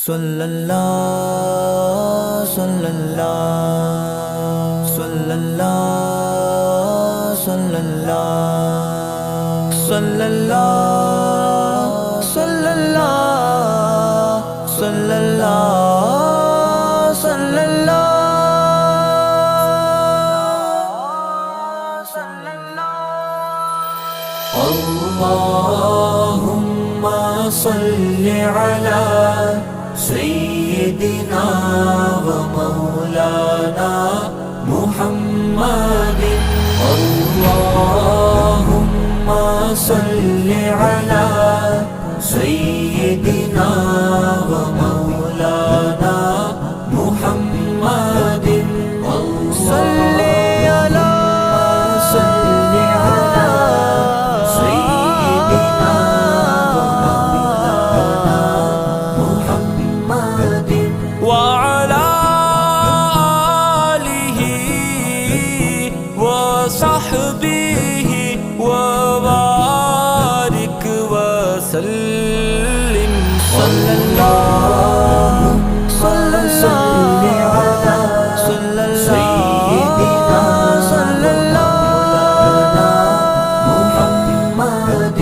صلی اللہ صلی اللہ صلی اللہ صلی اللہ صلی اللہ صلی اللہ صلی اللہ صلی اللہ اللہم صلی علی سیدنا و مولانا محمد اللہم صلی علی سیدنا و مولانا محمد صلی علی سیدنا و مولانا محمد وعلى آلہ وصحبہ وبارک وسلم صلی اللہ صلی اللہ صلی سیدنا صلی اللہ محمد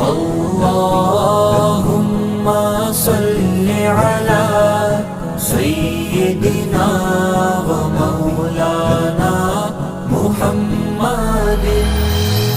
اللہم صلی علی سیدنا و مولانا محمد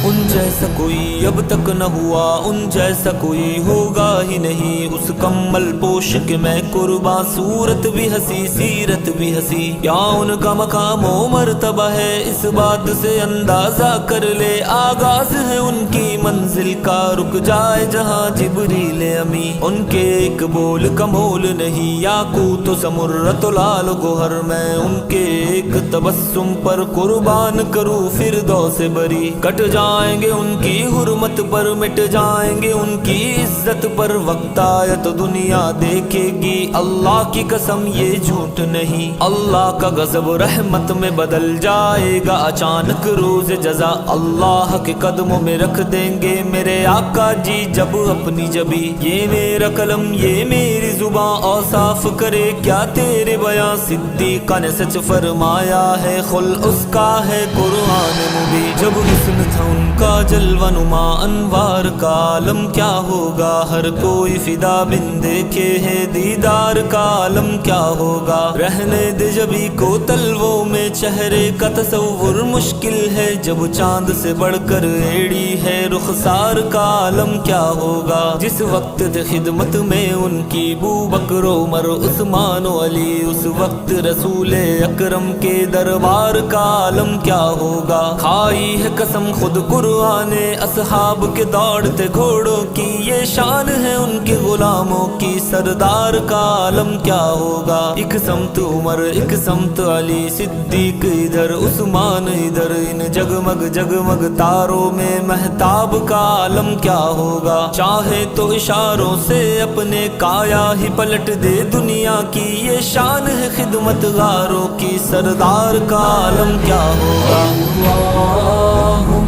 ان جیسا کوئی اب تک نہ ہوا، ان جیسا کوئی ہوگا ہی نہیں، اس کمل پوش کے میں قرباں، صورت بھی ہنسی سیرت بھی ہنسی، کیا ان کا مقام و مرتبہ ہے اس بات سے اندازہ کر لے، آغاز ہے ان کی منزل کا، رک جائے جہاں جبریل امی، ان کے ایک بول کا مول نہیں، یاقوت و زمرد و لال و گوہر، میں ان کے ایک تبسم پر قربان کروں فردوس بری، کٹ جائیں گے ان کی حرمت پر، مٹ جائیں گے ان کی عزت پر، وقت آیا تو دنیا دیکھے گی، اللہ کی قسم یہ جھوٹ نہیں، اللہ کا غضب رحمت میں بدل جائے گا اچانک روز جزا، اللہ کے قدموں میں رکھ دیں گے میرے آقا جی جب اپنی جبی، یہ میرا قلم یہ میری زباں اوصاف کرے کیا تیرے بیاں، صدیقہ نے سچ فرمایا ہے خل اس کا ہے قرآن مبین، جب حسن تھا ان کا جلوہ نما انوار کا عالم کیا ہوگا، ہر کوئی فدا بن دیکھے ہے دیدار کا عالم کیا ہوگا، رہنے دے جبی کو تلووں میں چہرے کا تصور مشکل ہے، جب چاند سے بڑھ کر ایڑی ہے رخسار کا عالم کیا ہوگا، جس وقت تھے خدمت میں ان کی بو بکر عمر عثمان و علی، اس وقت رسول اکرم کے دربار کا عالم کیا ہوگا، کھائی ہے قسم خود قرآن اصحاب کے دوڑتے گھوڑوں کی، یہ شان ہے ان کے غلاموں کی، سردار کا عالم کیا ہوگا، ایک سمت عمر ایک سمت علی، صدیق ادھر عثمان ادھر، ان جگمگ جگمگ تاروں میں مہتاب کا عالم کیا ہوگا، چاہے تو اشاروں سے اپنے کایا ہی پلٹ دے دنیا کی، یہ شان ہے خدمت گاروں کی، سردار کا عالم کیا ہوگا، اللہم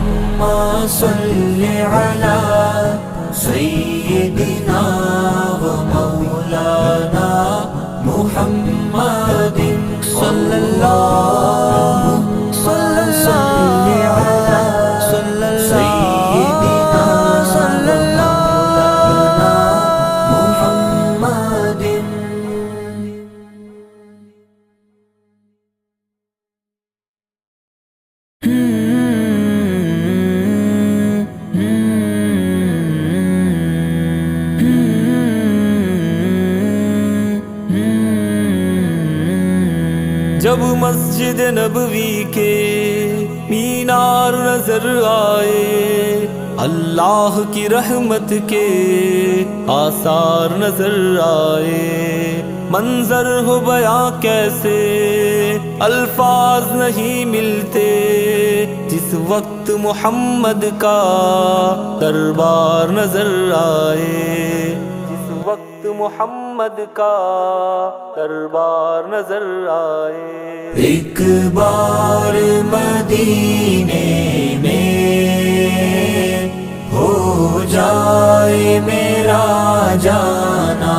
صلی علی سیدنا و مولانا محمد صلی اللہ صلی اللہ صلی سیدنا صلی اللہ محمد جب مسجد نبوی کے مینار نظر آئے، اللہ کی رحمت کے آثار نظر آئے، منظر ہو بیاں کیسے الفاظ نہیں ملتے، جس وقت محمد کا دربار نظر آئے، جس وقت محمد کا دربار نظر آئے، ایک بار مدینے میں ہو جائے میرا جانا،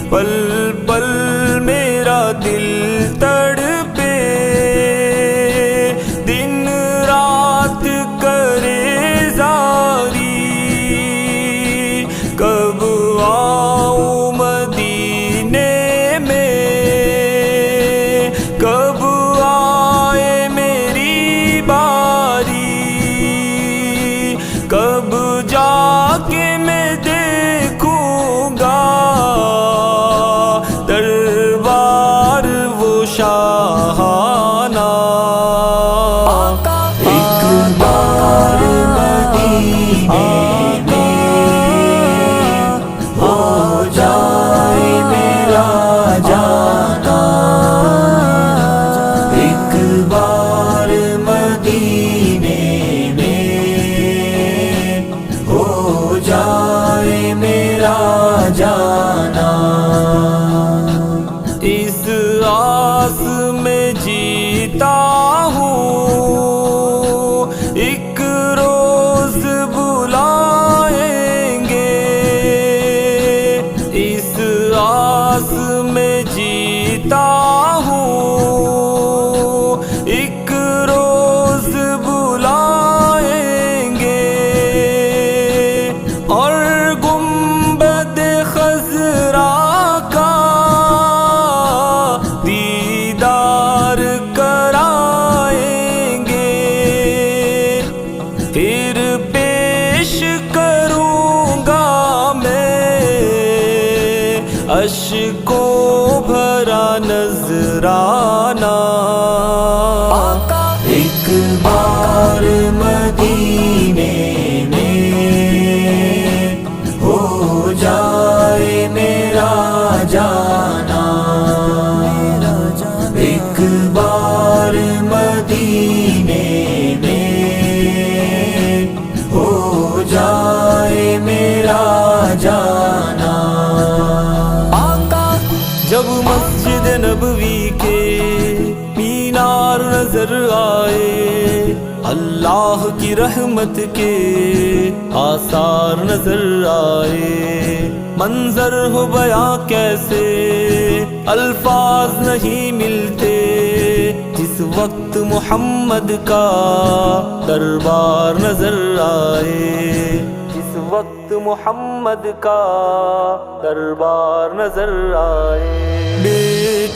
پل پل میرا دل تڑپے، دن رات کرے زاری، کب آؤں مدینے میں، کب آئے میری باری، کب جا کے میں دیکھوں گا دربار وہ شاہانہ۔ ایک بار مدینے میں ہو جائے میرا جانا، ایک بار مدینے میں ہو جائے میرا جانا۔ اس آس میں جیتا ہوں، ایک روز بلائیں گے، اس آس میں جیتا ہوں، ایک روز بلائیں گے، اور گنبد خضرا کا دیدار کرائیں گے، پھر پیش کروں گا میں اشکوں بھرا نذرانہ۔ ایک بار مدینے میں ہو جائے میرا جانا، ایک بار مدینے میں ہو جائے میرا جانا۔ جب مسجد نبوی کے مینار نظر آئے، اللہ کی رحمت کے آثار نظر آئے، منظر ہو بیاں کیسے الفاظ نہیں ملتے، جس وقت محمد کا دربار نظر آئے، جس وقت محمد کا دربار نظر آئے۔ بے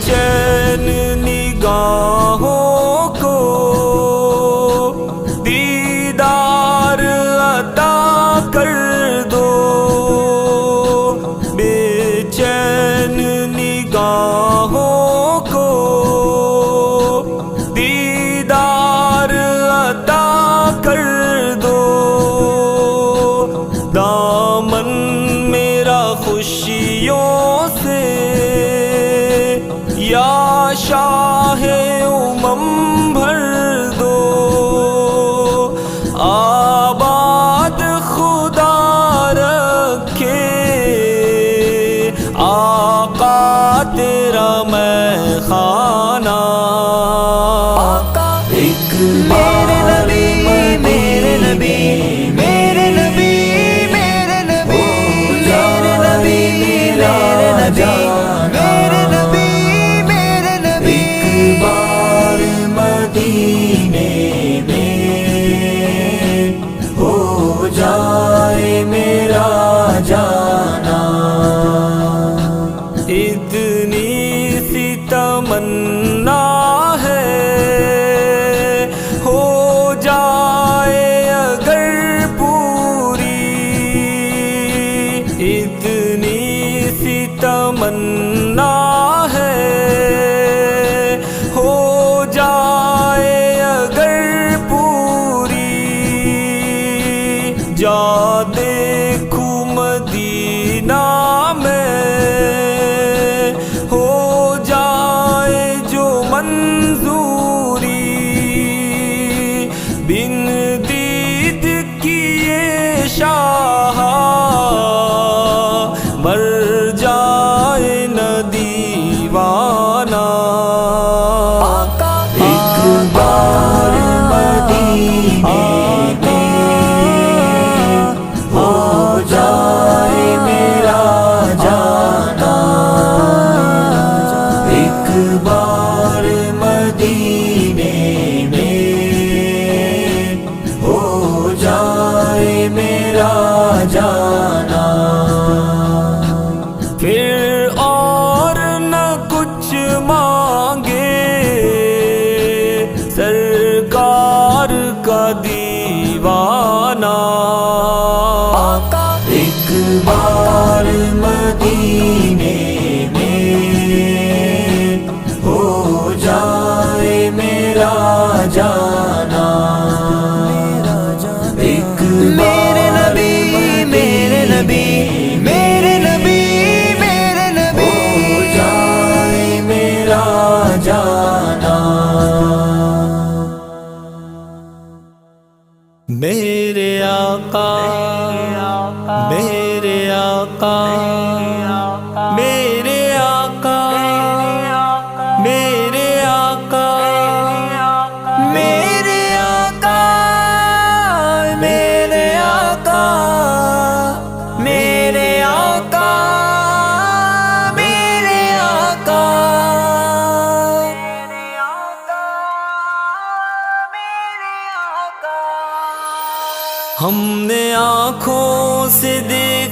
چین نگاہوں کو دیدار عطا کر دو، بے چین نگاہوں کو دیدار عطا کر دو، دامن میرا خوشیوں سے یا شاہ امم بھر دو، آباد خدا رکھے آقا تیرا میں خانہ۔ ایک میرے نبی میرے نبی میرے نبی میرے نبی میرے نبی میرا جانا، میرے نبی میرے نبی، ایک بار مدینے میں ہو جائے میرا جانا۔ اتنی سی تمنا ہے ہو جائے اگر پوری، اتنی سی تمنا ہے ہو جائے اگر پوری، جا دیکھوں مدینہ میں ہو جائے جو منظوری، بن دید کیے شاہ مر جائے ندی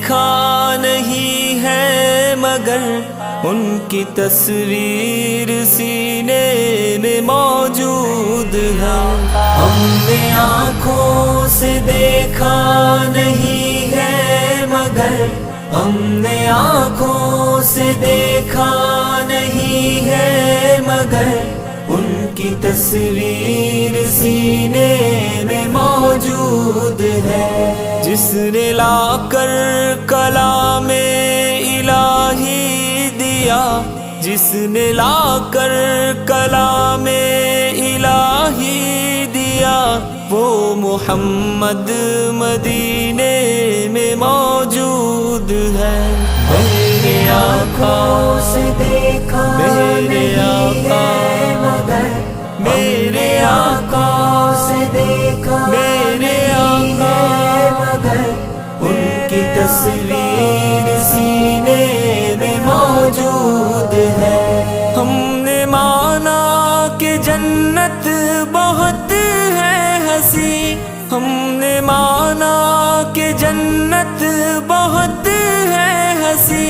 دیکھا نہیں ہے مگر ان کی تصویر سینے میں موجود ہے۔ ہم نے آنکھوں سے دیکھا نہیں ہے مگر ہم نے آنکھوں سے دیکھا نہیں ہے مگر ان کی تصویر سینے میں موجود ہے۔ جس نے لا کر کلام الہی دیا، جس نے لا کر کلام الہی دیا، وہ محمد مدینے میں موجود ہے۔ میرے آنکھوں سے دیکھا میرے آقا، میرے آقا سے دیکھا میرے آقا، مگر ان کی تصویر سینے میں موجود ہے۔ ہم نے مانا کہ جنت بہت ہے ہنسی، ہم نے مانا کہ جنت بہت ہے ہنسی،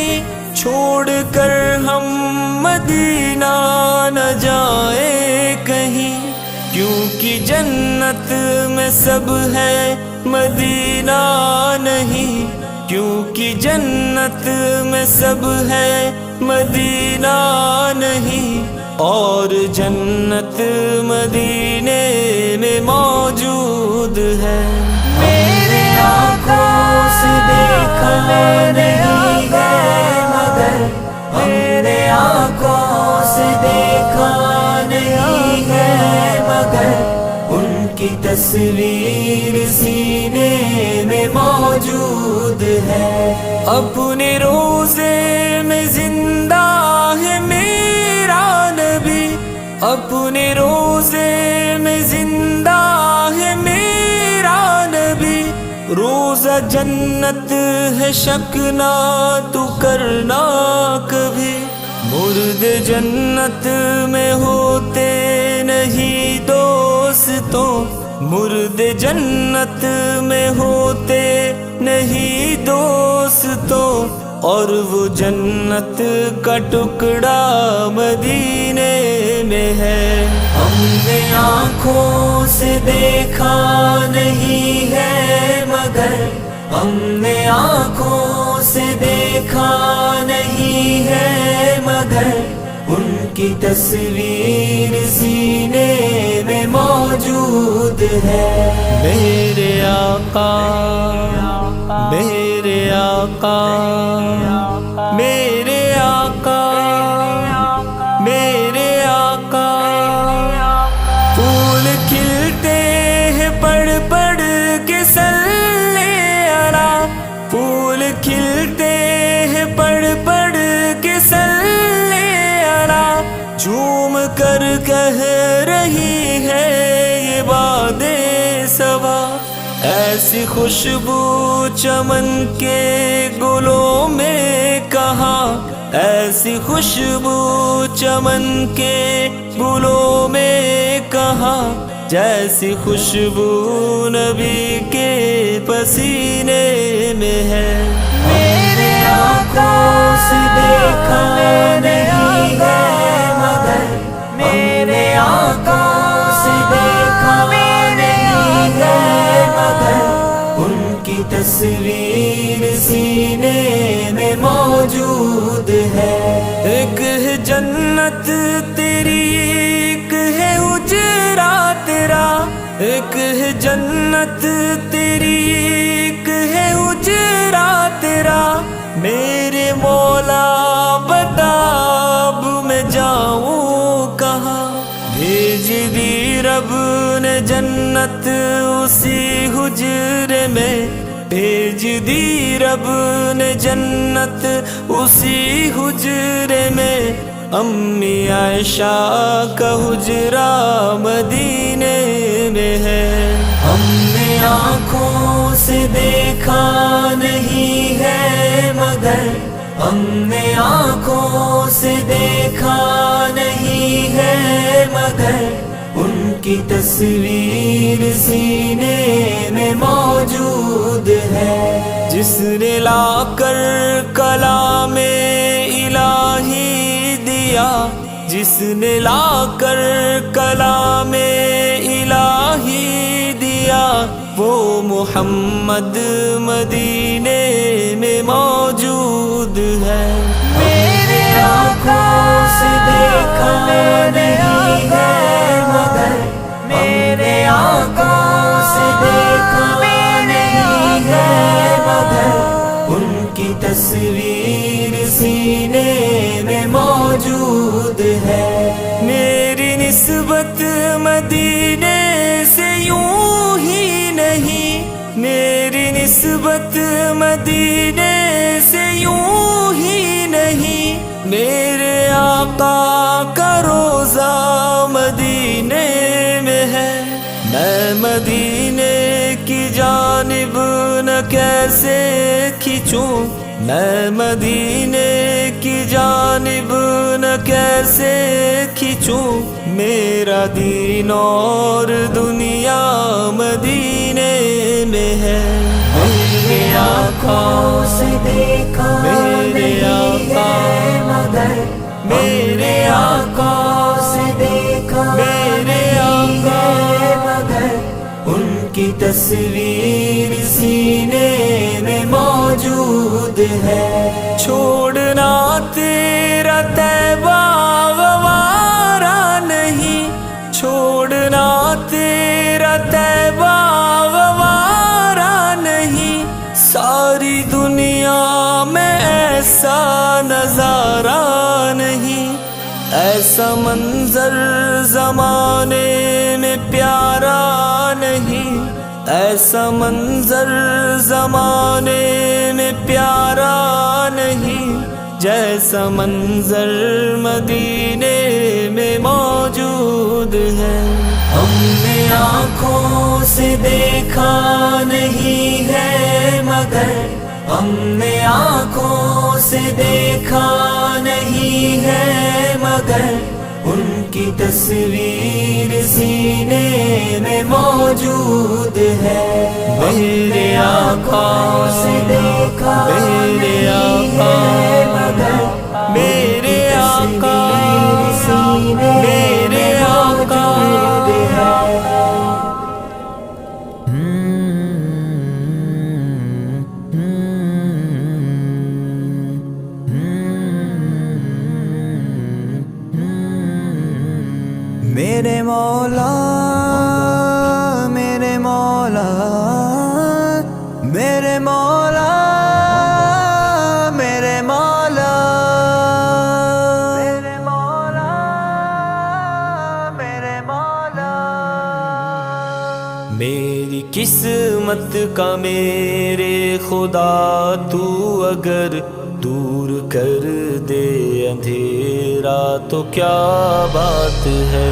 چھوڑ کر ہم مدینہ نہ جائے کہیں، کیونکہ جنت میں سب ہے مدینہ نہیں، کیونکہ جنت میں سب ہے مدینہ نہیں، اور جنت مدینے میں موجود ہے۔ میرے آنکھوں سے دیکھا نہیں ہے مگر ہم نے آنکھوں سے دیکھا نہیں ہے مگر ان کی تصویر سینے میں موجود ہے۔ اپنے روزے میں زندہ ہے میرا نبی، اپنے روزے میں زندہ ہے میرا نبی، روزہ جنت ہے شک نہ تو کرنا کبھی، مرد جنت میں ہوتے نہیں دوستوں، مرد جنت میں ہوتے نہیں دوستوں، اور وہ جنت کا ٹکڑا مدینے میں ہے۔ ہم نے آنکھوں سے دیکھا نہیں ہے مگر ہم نے آنکھوں سے دیکھا نہیں ہے مگر ان کی تصویر سینے میں موجود ہے۔ میرے آقا میرے آقا میرے آقا میرے آقا، پھول کھلتے ہیں پڑھ پڑھ کے صلی علی، پھول کھلتے ہیں پڑھ پڑھ کے صلی علی، جھوم کر کہہ رہی ہے یہ باد صبا، ایسی خوشبو چمن کے گلوں میں کہاں، ایسی خوشبو چمن کے گلوں میں کہاں، جیسی خوشبو نبی کے پسینے میں ہے۔ میرے آنکھوں سے دیکھا نہیں ہے مگر میرے آنکھوں سے دیکھا نہیں ہے مگر ان کی تصویر سینے میں موجود ہے۔ ایک ہے جنت تیری، ایک ہے اجرا تیرا، ایک ہے جنت تیری، ایک ہے اجرا تیرا، میرے مولا بتا اب میں جاؤں کہاں، بھیج دی رب نے جنت اسی حجرے میں، بھیج دی رب نے جنت اسی حجرے میں، امی عائشہ کا حجرہ مدینے میں ہے۔ ہم نے آنکھوں سے دیکھا نہیں ہے مگر ہم نے آنکھوں سے دیکھا نہیں ہے مگر ان کی تصویر سینے میں موجود ہے۔ جس نے لا کر کلام الہی دیا، جس نے لا کر کلام الہی دیا، وہ محمد مدینے میں موجود ہے۔ میرے آنکھوں سے دیکھا نہیں ہے مگر، میرے آنکھوں سے دیکھا نہیں ہے مگر، ان کی تصویر سینے میں موجود ہے۔ میری نسبت مدینے سے یوں ہی نہیں، میری نسبت مدینے سے یوں ہی نہیں، میرے آقا کا روضہ مدینے میں ہے۔ میں مدینے کی جانب نہ کیسے کھینچوں، میں مدینے کی جانب نہ کیسے کھینچوں، میرا دین اور دنیا مدینے میں ہے۔ میرے آنکھوں سے دیکھا میرے آقا مگر، میرے آنکھوں سے دیکھا میرے آقا مگر، ان کی تصویر سینے میں موجود ہے۔ چھوڑنا تیرا طیبہ گوارا نہیں، چھوڑنا تیرا طیبہ گوارا نہیں، ساری دنیا میں ایسا نظارہ نہیں، ایسا منظر زمانے میں پیارا نہیں، ایسا منظر زمانے میں پیارا نہیں، جیسا منظر مدینے میں موجود ہے۔ ہم نے آنکھوں سے دیکھا نہیں ہے مگر، ہم نے آنکھوں سے دیکھا نہیں ہے مگر، ان کی تصویر سینے میں موجود ہے۔ میرے آنکھوں سے دیکھا میرے آقا مگر، میرے آقا میرے آقا میرے مولا میرے مولا میرے مولا میرے مولا میرے مولا میرے مولا، میری قسمت کا میرے خدا تو اگر دور کر دے اندھیرا تو کیا بات ہے۔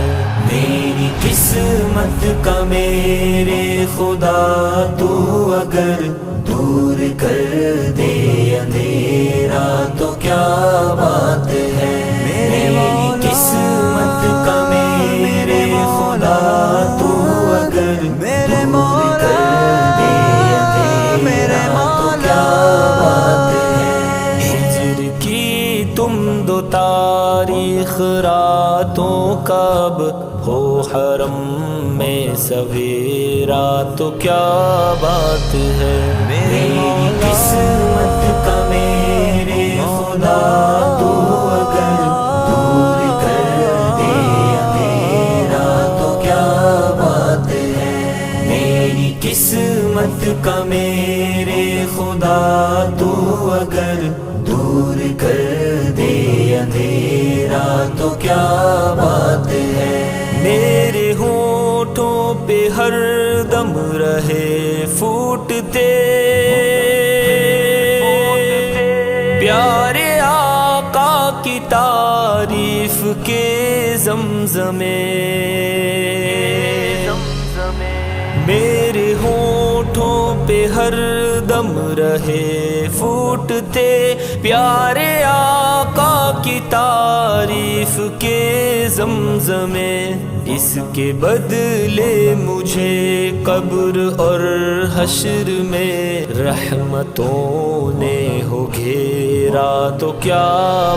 میری قسمت کا میرے خدا تو اگر دور کر دے اندھیرا تو کیا بات ہے۔ میری قسمت کا میرے خدا تو اگر میرے دور کر دے اندھیرا تو کیا بات ہے۔ ہجر کی تم دو تاریخ راتوں کب ہو حرم میں سویرا تو کیا بات ہے۔ میری قسمت کا میرے خدا تو اگر دور کر دے اندھیرا تو کیا بات ہے۔ میری قسمت کا میرے خدا تو اگر دور کر دے اندھیرا تو کیا بات ہے۔ میرے ہونٹوں پہ ہر دم رہے پھوٹتے پیارے آقا کی تعریف کے زمزمے، میرے ہونٹوں پہ ہر دم رہے پھوٹتے پیارے آقا کی تعریف کے زمزم، اس کے بدلے مجھے قبر اور حشر میں رحمتوں نے ہو گھیرا تو کیا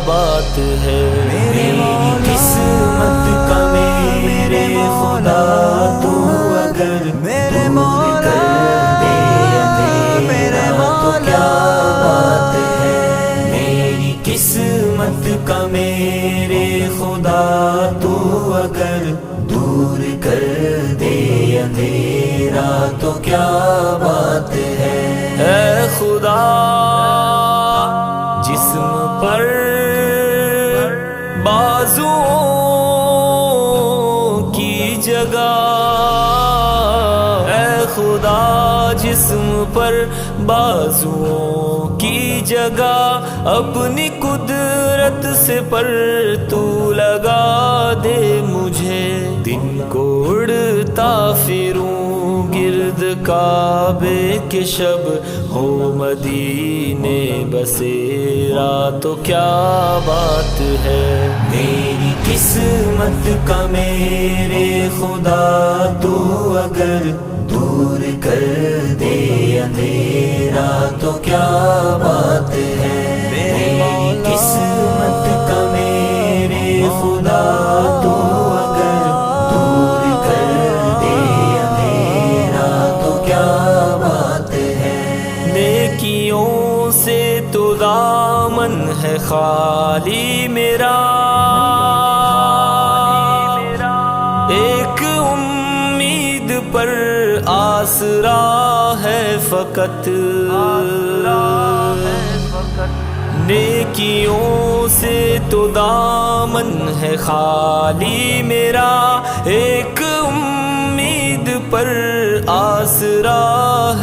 بات ہے۔ میری قسمت کا میرے خدا تو اگر میرے مولا میرے مولا قسمت کا میرے خدا تو اگر دور کر دے اندھیرا تو کیا بات ہے۔ اے خدا جسم پر بازوؤں کی جگہ، اے خدا جسم پر بازوؤں کی جگہ اپنی قدرت سے پر تو لگا دے مجھے، دن کو اڑتا پھروں گرد کعبے کے شب ہو مدینے بسیرا تو کیا بات ہے۔ میری قسمت کا میرے خدا تو اگر دور کر دے اندھیرا تو کیا بات ہے۔ میری قسمت کا میرے خدا تو اگر دور کر دے اندھیرا تو کیا بات ہے۔ نیکیوں سے تو دامن ہے خالی میرا، ایک امید پر آسرا ہے فقط، نیکیوں سے تو دامن ہے خالی میرا، ایک امید پر آسرا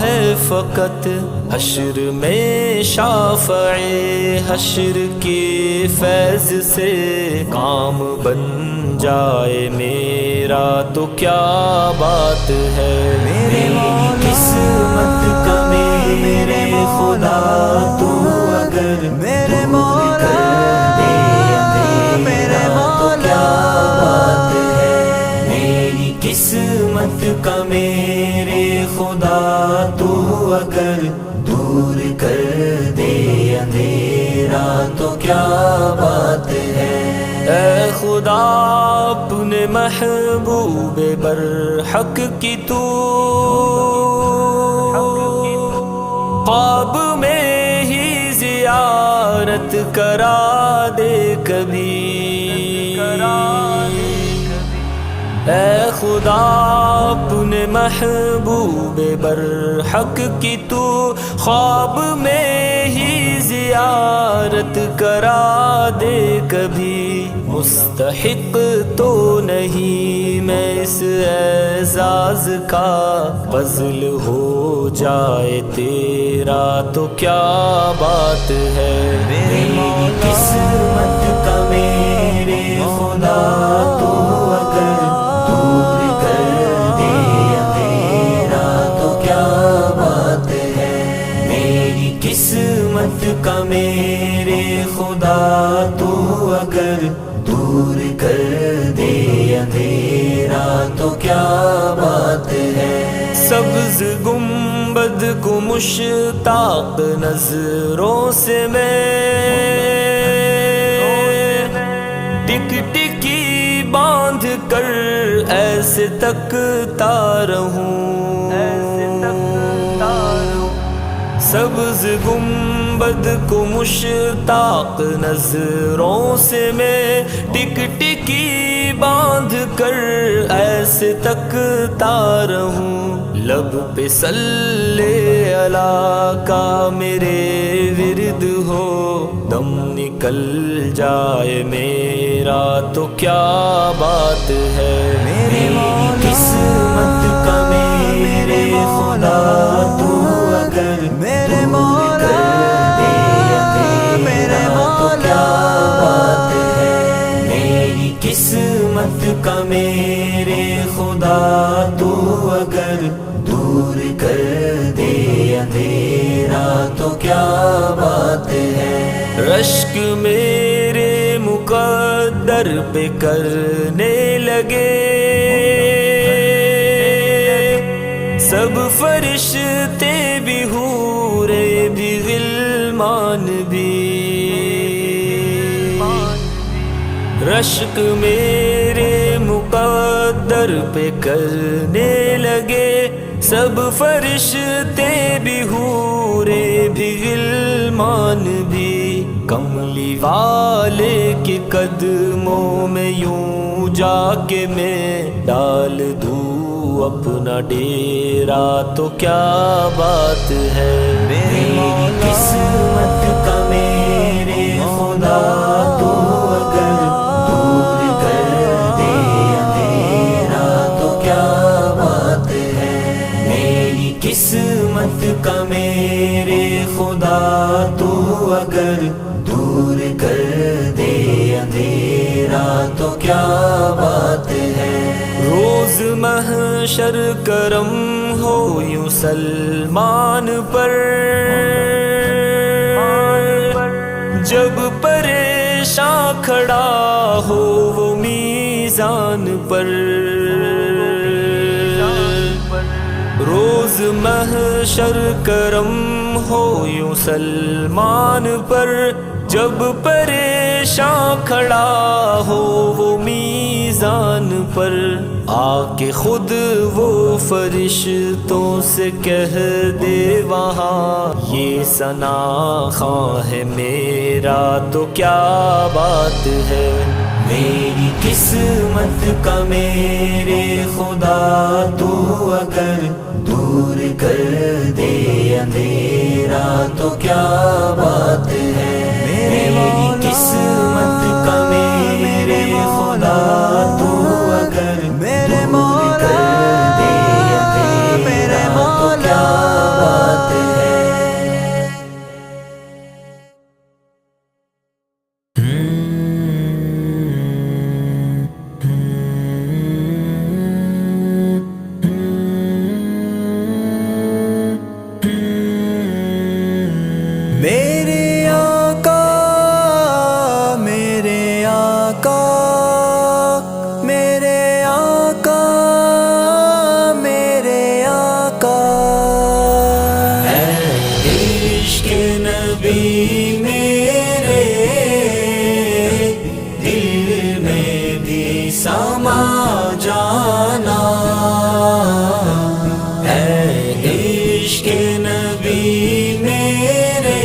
ہے فقط، حشر میں شافع حشر کے فیض سے کام بن جائے میرا تو کیا بات ہے۔ میری قسمت کا میرے خدا تو اگر میرے مولا میرے مولا میری قسمت کا میرے خدا تو اگر دور کر دے اندھیرا تو کیا بات ہے۔ اے خدا اپنے محبوب برحق کی تو خواب میں ہی زیارت کرا دے کبھی، اے خدا اپنے محبوب برحق کی تو خواب میں ہی زیارت کرا دے کبھی، مستحق تو نہیں میں اس اعزاز کا، فضل ہو جائے تیرا تو کیا بات ہے۔ میری قسمت کا میرے خدا تو اگر دور کر دے اندھیرا تو کیا بات ہے۔ میری قسمت کا میرے خدا تو اگر دور کر دے اندھیرا تو کیا بات ہے۔ سبز گنبد کو مشتاق نظروں سے میں ٹک ٹکی باندھ کر ایسے تکتا رہوں، سبز گنبد کو مشتاق نظروں سے میں ٹک ٹکی باندھ کر ایسے تکتا رہوں، لب پہ صلی اللہ کا میرے ورد ہو، دم نکل جائے میرا تو کیا بات ہے۔ میری قسمت کا میرے خدا تو اگر میرے مولا میرے مولا میری قسمت کا میرے خدا تو اگر دور کر دے اندھیرا تو کیا بات ہے۔ رشک میرے مقدس مقدر پہ کرنے لگے، سب فرشتے بھی حورے بھی غلمان بھی، رشک میرے مقدر پہ کرنے لگے، سب فرشتے بھی حورے بھی غلمان بھی، کملی والے کے قدموں میں یوں جا کے میں ڈال دوں اپنا ڈیرا تو کیا بات ہے، میری قسمت کا میرے خدا تو اگر دور کر دے اندھیرا تو کیا بات ہے، میری قسمت کا میرے خدا تو اگر دور کر دے اندھیرا تو کیا بات ہے، روز محشر کرم ہو یوں سلمان پر، جب پریشاں کھڑا ہو وہ میزان پر، روز محشر کرم ہو یوں سلمان پر، جب پریشاں کھڑا ہو وہ میزان پر، آ کے خود وہ فرشتوں سے کہہ دے وہاں یہ ثنا خواں ہے میرا تو کیا بات ہے، میری قسمت کا میرے خدا تو اگر دور کر دے اندھیرا تو کیا بات ہے، میری قسمت کا میرے خدا تو اگر میرے دور مولا کر دے میرے اندھیرا تو کیا بات ہے۔ میرے آقا میرے آقا میرے آقا میرے آقا، اے عشق نبی میرے دل میں بھی سما جانا، اے عشق نبی میرے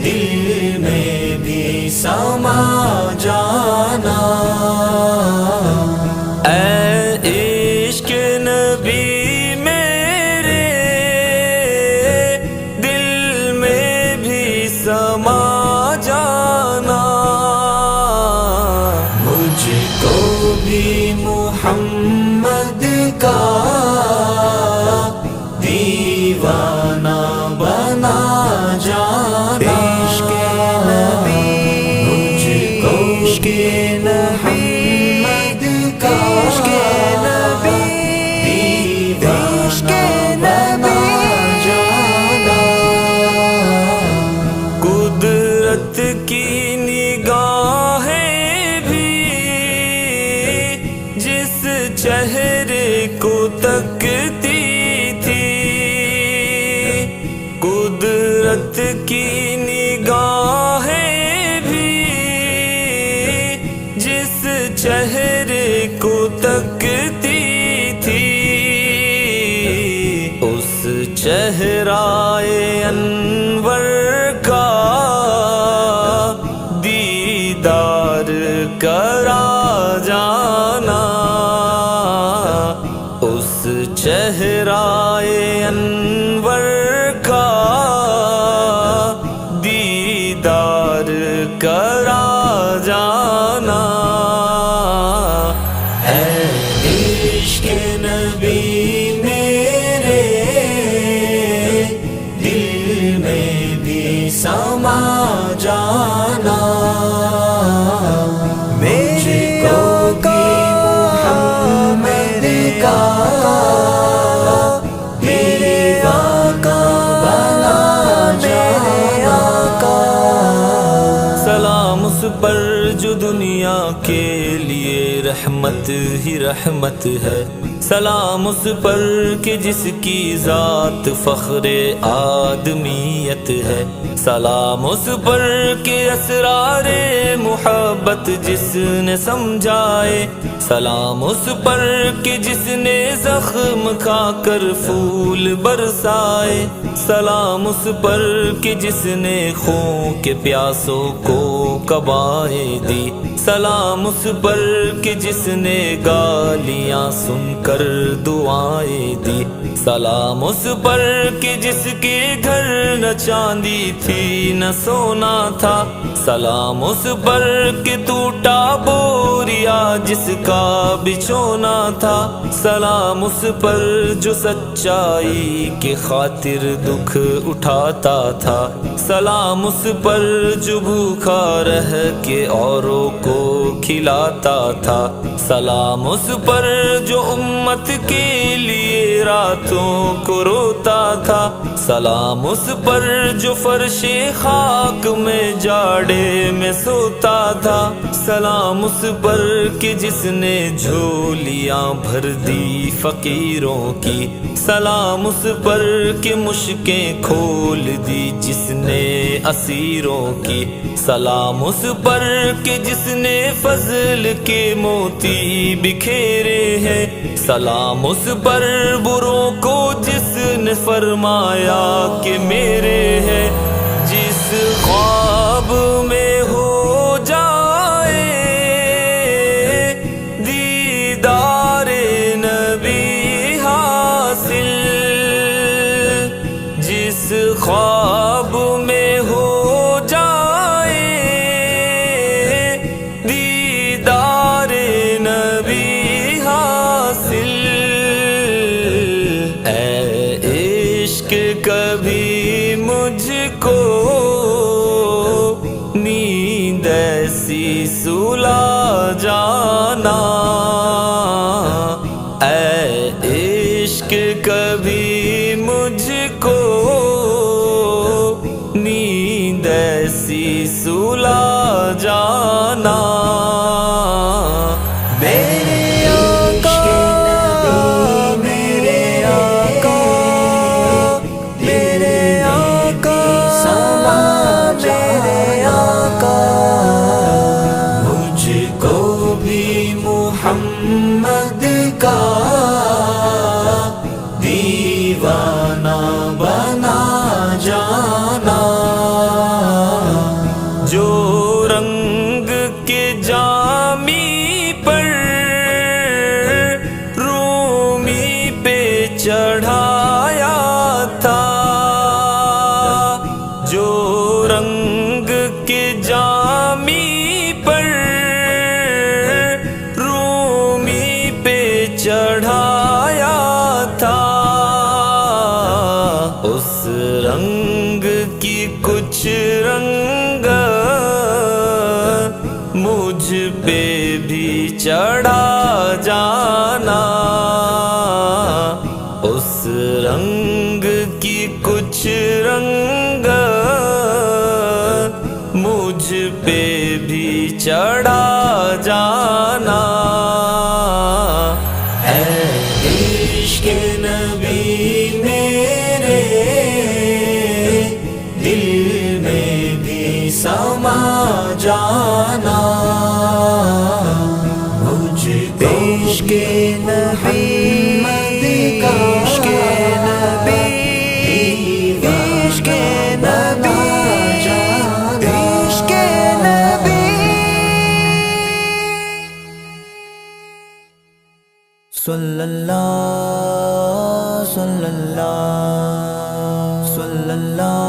دل میں بھی سما جانا، اے عشق نبی میرے دل میں بھی سما جانا، مجھ کو بھی محمد کا دیوانہ بنا جانا، عشق نبی مجھ کو عشق محمد کا عشق نبی عشق بنا جانا، قدرت کی نگاہیں بھی جس چہرے کو تکتی تھی، قدرت کی نگاہیں بھی جس چہرے کو تکتی تھی، اس چہرائے انور کا دیدار کرا جانا، اس چہرائے انور کا دیدار کرا جانا، اے عشق نبی میرے دل میں بھی سما جانا، میرے پر جو دنیا کے لیے رحمت ہی رحمت ہے، سلام اس پر کہ جس کی ذات فخر آدمیت ہے، سلام اس پر کہ اسرار محبت جس نے سمجھائے، سلام اس پر کہ جس نے زخم کھا کر پھول برسائے، سلام اس پر کہ جس نے خون کے پیاسوں کو کبائیں دی، سلام اس پر کہ جس نے گالیاں سن کر دعائیں دی، سلام اس پر کہ جس کے گھر نہ چاندی تھی نہ سونا تھا، سلام اس پر کہ ٹوٹا بوریا جس کا بچھونا تھا، سلام اس پر جو سچائی کے خاطر دکھ اٹھاتا تھا، سلام اس پر جو بھوکا رہ کے اوروں کو کھلاتا تھا، سلام اس پر جو امت کے لیے راتوں کو روتا تھا، سلام اس پر جو فرش خاک میں جاڑے میں سوتا تھا، سلام اس پر کہ جس نے جھولیاں بھر دی فقیروں کی، سلام اس پر کہ مشکیں کھول دی جس نے اسیروں کی، سلام اس پر کہ جس نے فضل کے موتی بکھیرے ہیں، سلام اس پر بروں کو جس نے فرمایا کہ میرے ہے، جس خواب میں ہو جائے دیدار نبی حاصل، جس خواب میں ہو جائے دیدار نبی حاصل، اے عشق کبھی مجھ کو نیند ایسی سلا جانا، اے عشق کبھی مجھ کو نیند ایسی سلا جانا، میرے آقا میرے آقا میرے آقا سلام میرے آقا، مجھ کو بھی محمد کا دیوانہ بنا جانا، جو رنگ کے جامی پر رومی پہ چڑھایا تھا، جو رنگ کے جامی پر رومی پہ چڑھایا تھا، اس رنگ کی کچھ رنگ مجھ پہ بھی چڑھا جانا، اس رنگ کی کچھ رنگ مجھ پہ بھی چڑھا جانا، اے عشق نبی میرے دل میں بھی سما جانا، مجھ کو عشق نبی عشق نبی عشق نبی عشق نبی، صلی اللہ صلی اللہ صلی اللہ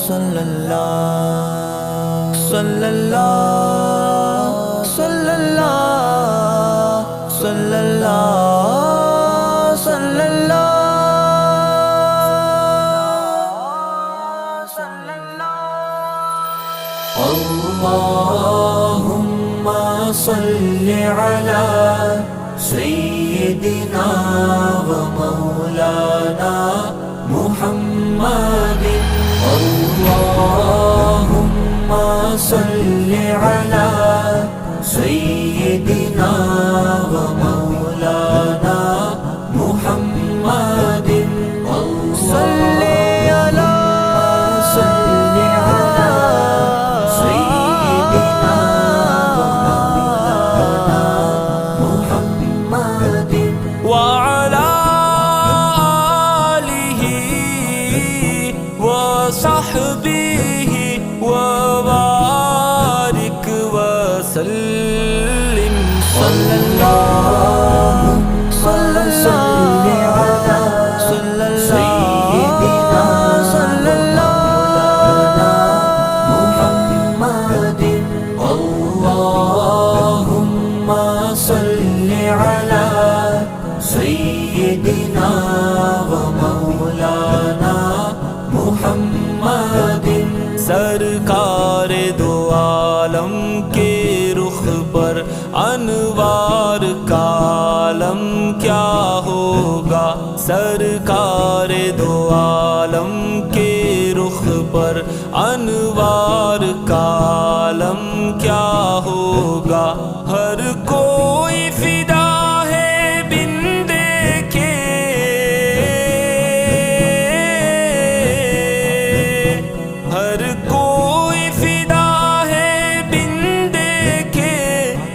صلی اللہ صلی اللہ صلی اللہ صلی اللہ صلی اللہ صلی اللہ، اللہم صلی علی سیدنا و مولانا محمد، اللہم صل على سيدنا ومولانا محمد صل على سيدنا ومولانا محمد وعلى آله وصحبه وبارك وسلم صلى الله صلى على سيدنا مولانا محمد اللهم صل على سيدنا ومولانا محمد سرکار دو عالم کے رخ پر انوار کا عالم کیا ہوگا سرکار دو عالم کے رخ پر انوار کا عالم کیا ہوگا ہر کوئی فدا ہے بن دیکھے ہر کوئی فدا ہے بن دیکھے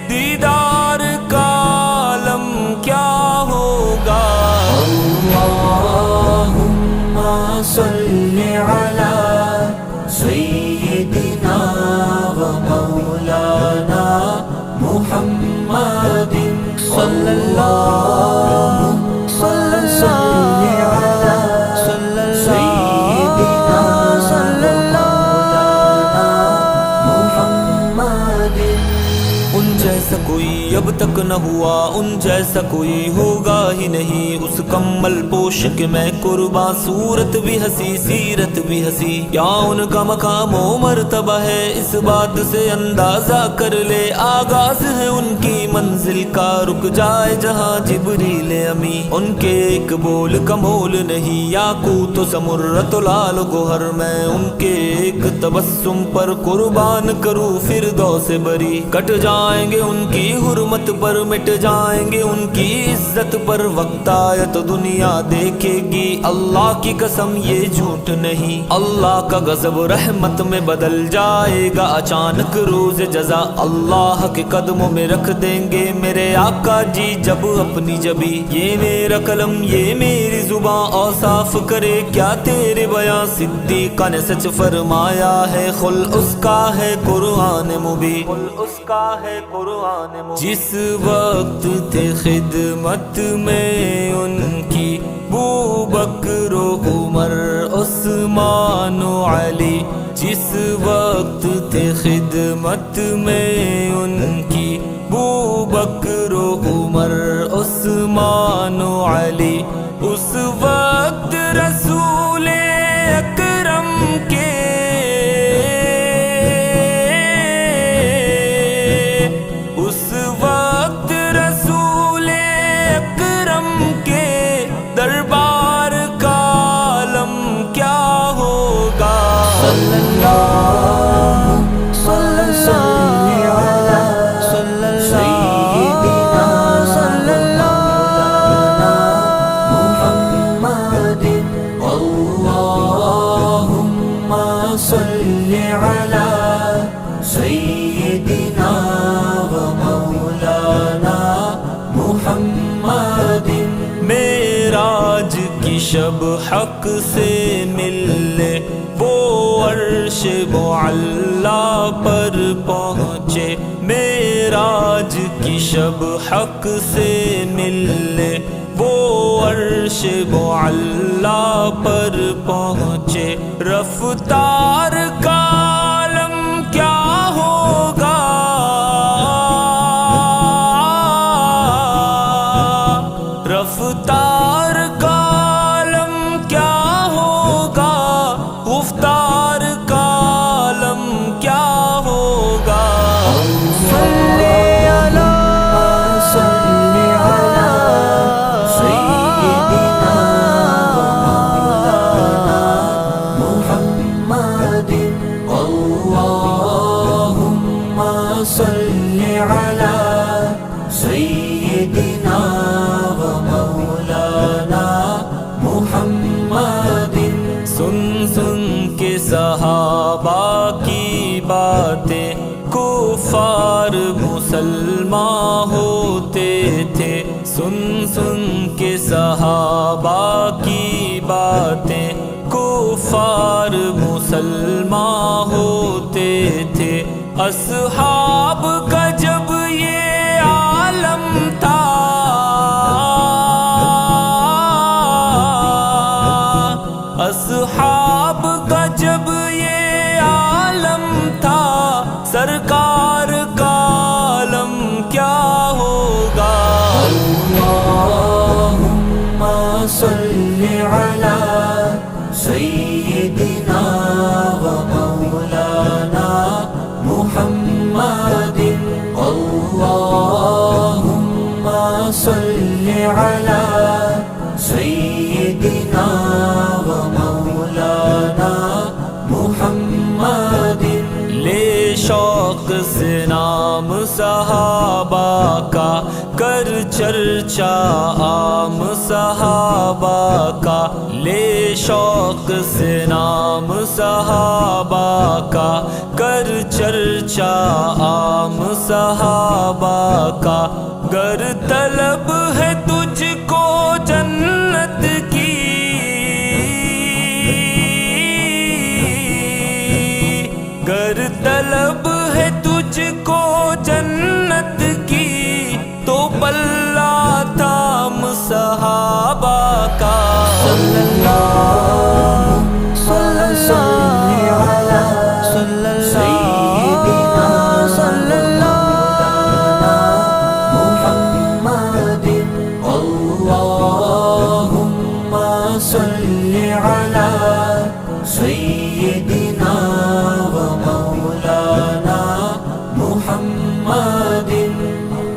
دیدار کا عالم کیا ہوگا اللهم صل على سيدنا ومولانا محمد صلى الله على سيدنا مولانا محمد ان جیسا کوئی اب تک نہ ہوا ان جیسا کوئی ہوگا ہی نہیں اس کمل پوش کے میں قرباں صورت بھی ہنسی سیرت بھی ہنسی کیا ان کا مقام و مرتبہ ہے اس بات سے اندازہ کر لے آغاز ہے ان کی منزل کا رک جائے جہاں جبریل امی ان کے ایک بول کا مول نہیں یاقوت و زمرد و لال گوہر میں ان کے ایک تبسم پر قربان کروں فردوس بری کٹ جائیں گے ان کی حرمت پر مٹ جائیں گے ان کی عزت پر وقت آیا تو دنیا دیکھے گی اللہ کی قسم یہ جھوٹ نہیں اللہ کا غضب رحمت میں بدل جائے گا اچانک روز جزا اللہ کے قدموں میں رکھ دیں گے میرے آقا جی جب اپنی جبی یہ میرا قلم یہ میری زباں اوصاف کرے کیا تیرے بیاں صدیقہ نے سچ فرمایا ہے خل اس کا ہے قرآن مبین خل اس کا ہے قرآن مبین جس وقت تھے خدمت میں ان کی بو بکر و عمر عثمان و علی جس وقت تھے خدمت میں ان کی بو بکر و عمر عثمان و علی اس وقت رسول اکرم کے اس وقت رسول اکرم کے دربار کا عالم کیا ہوگا صلی اللہ على سيدنا مولانا محمد اللهم صل على سيدنا ومولانا محمد معراج کی شب حق سے ملنے وہ عرش معلا پر پہنچے معراج کی شب حق سے ملنے وہ عرش معلا پر پہنچے رفتار کا عالم کیا ہوگا رفتار کا عالم کیا ہوگا گفتار کا عالم کیا ہوگا محمد صل على سيدنا ومولانا محمد. سن سن کے صحابہ کی باتیں کفار مسلمان ہوتے تھے. سن سن کے صحابہ کی باتیں کفار مسلمان ہوتے تھے. اصحاب کا جب یہ عالم تھا، اصحاب کا جب یہ عالم تھا، سرکار کا عالم کیا ہوگا. اللهم صل على سيدنا ومولانا محمد. اللهم صل على سيدنا ومولانا محمد. لے شوق سے نام صحابہ کا، کر چرچا عام صحابہ کا. لے شوق سے نام صحابہ کا، کر چرچا عام صحابہ کا. گر طلب ہے تجھ کو جنت کی، گر طلب ہے تجھ کو جنت کی، تو پلہ تھام صحابہ کا. صلی اللہ صلی علی سیدنا محمد. اللهم صل على سيدنا ومولانا محمد.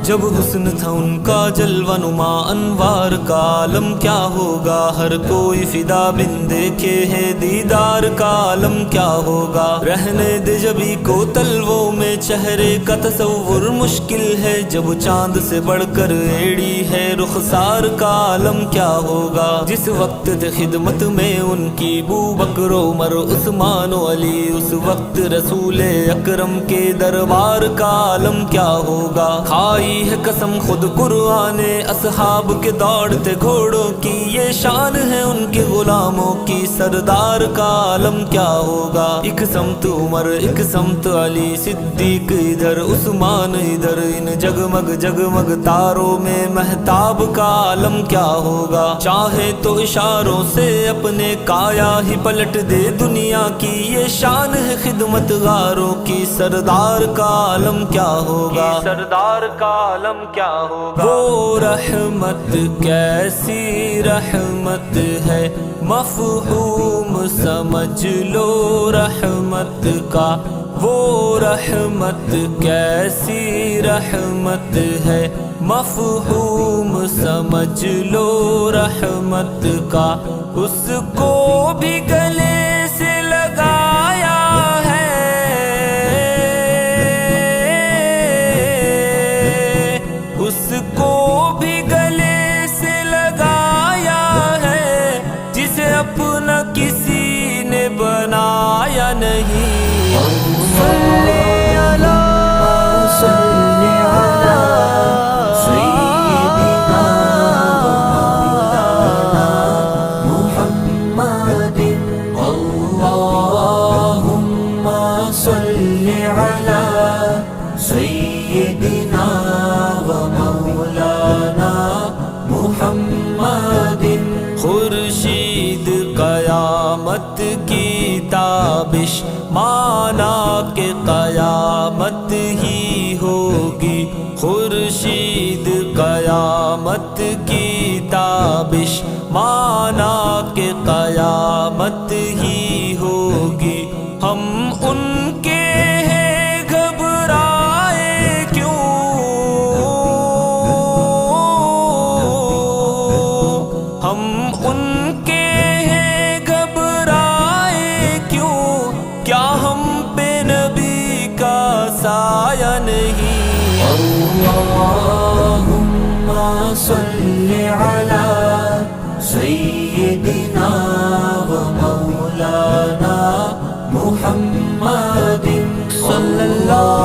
جب حسن تھا ان کا جلوہ نما انوار کا، عالم کیا ہوگا ہر کوئی فدا بن دیکھے ہے دیدار کا. عالم کیا ہوگا رہنے دے جبھی کو تلووں میں، چہرے کا تصور مشکل ہے جب چاند سے بڑھ کر ایڑی ہے رخسار کا. عالم کیا ہوگا جس وقت تھے خدمت میں ان کی بو بکر و عمر عثمان و علی، اس وقت رسول اکرم کے دربار کا. عالم کیا ہوگا کھائی ہے قسم خود قرآن اصحاب کے دوڑتے گھوڑوں کی، یہ شان ہے ان کے غلاموں کی سردار کا. عالم کیا ہوگا ایک سمت عمر ایک سمت علی، صدیق ادھر عثمان ادھر، ان جگمگ جگمگ تاروں میں مہتاب کا. عالم کیا ہوگا چاہے تو اشاروں سے اپنے کایا ہی پلٹ دے دنیا کی، یہ شان ہے خدمت گاروں کی سردار کا. عالم کیا ہوگا سردار کا عالم کیا ہوگا. وہ رحمت کیسی رحمت ہے، مفہوم سمجھ لو رحمت کا. وہ رحمت کیسی رحمت ہے، مفہوم سمجھ لو رحمت کا. اس کو بھی گلے سے لگایا ہے، اس کو بھی گلے سے لگایا ہے، جسے اپنا کسی نے بنایا نہیں. صلی علی سیدنا محمد. اللهم صل على سيدنا ومولانا محمد. خورشید قیامت کی تابش مانا کہ قیامت ہی ہوگی. خورشید قیامت کی تابش مانا کہ قیامت ہی ہوگی. ہم ان کے ہیں گھبرائے کیوں، ہم ان کے ہیں گھبرائے کیوں، کیا ہم پہ نبی کا سایہ نہیں. اللهم صل على سيدنا ومولانا محمد صلی اللہ